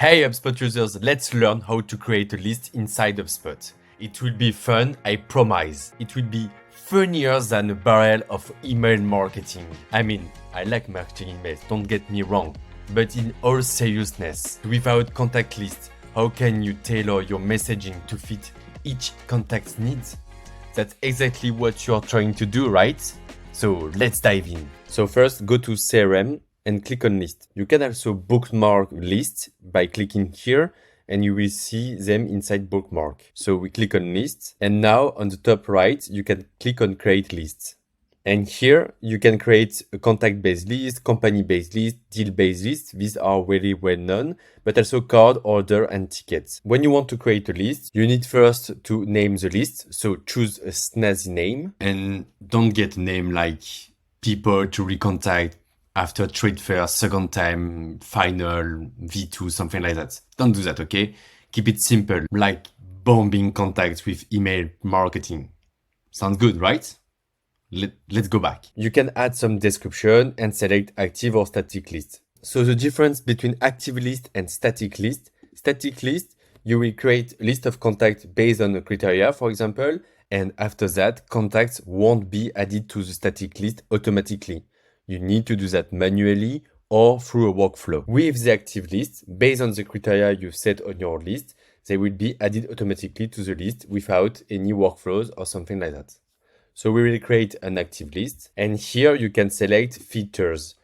Hey HubSpot users, let's learn how to create a list inside HubSpot. It will be fun, I promise. It will be funnier than a barrel of email marketing. I mean, I like marketing emails, don't get me wrong. But in all seriousness, without contact list, how can you tailor your messaging to fit each contact's needs? That's exactly what you're trying to do, right? So let's dive in. So first, go to CRM and click on list. You can also bookmark lists by clicking here and you will see them inside bookmark. So we click on list and now on the top right, you can click on create lists. And here you can create a contact-based list, company-based list, deal-based list. These are very well known, but also card, order, and tickets. When you want to create a list, you need first to name the list. So choose a snazzy name and don't get a name like people to recontact after trade fair, second time, final, V2, something like that. Don't do that, okay? Keep it simple, like bombing contacts with email marketing. Sounds good, right? Let's go back. You can add some description and select active or static list. So the difference between active list and static list, you will create a list of contacts based on a criteria, for example, and after that, contacts won't be added to the static list automatically. You need to do that manually or through a workflow. With the active list, based on the criteria you've set on your list, they will be added automatically to the list without any workflows or something like that. So we will create an active list and here you can select filters.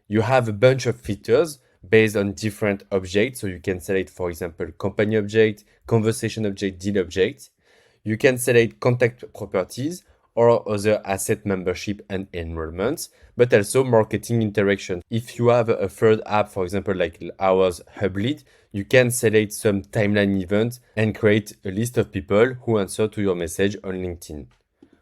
You have a bunch of filters based on different objects. So you can select, for example, company object, conversation object, deal object. You can select contact properties or other asset membership and enrollments, but also marketing interaction. If you have a third app, for example, like ours, Hublead, you can select some timeline events and create a list of people who answer to your message on LinkedIn.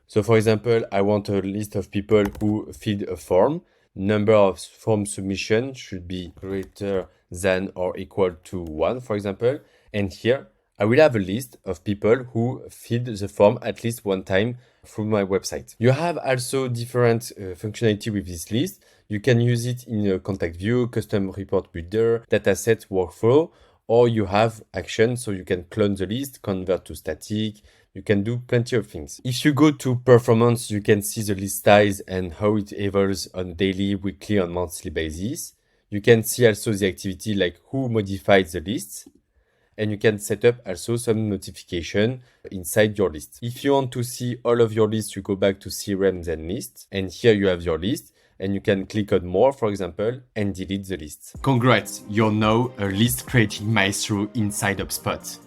So for example, I want a list of people who filled a form. Number of form submission should be greater than or equal to 1, for example. And here, I will have a list of people who filled the form at least one time through my website. You have also different functionality with this list. You can use it in a contact view, custom report builder, dataset workflow, or you have action, so you can clone the list, convert to static. You can do plenty of things. If you go to performance, you can see the list size and how it evolves on a daily, weekly, and monthly basis. You can see also the activity, like who modified the list. And you can set up also some notification inside your list. If you want to see all of your lists, you go back to CRM then list. And here you have your list and you can click on more, for example, and delete the list. Congrats, you're now a list creating maestro inside HubSpot.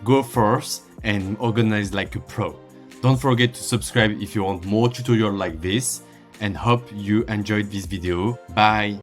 Go first and organize like a pro. Don't forget to subscribe if you want more tutorials like this and hope you enjoyed this video. Bye.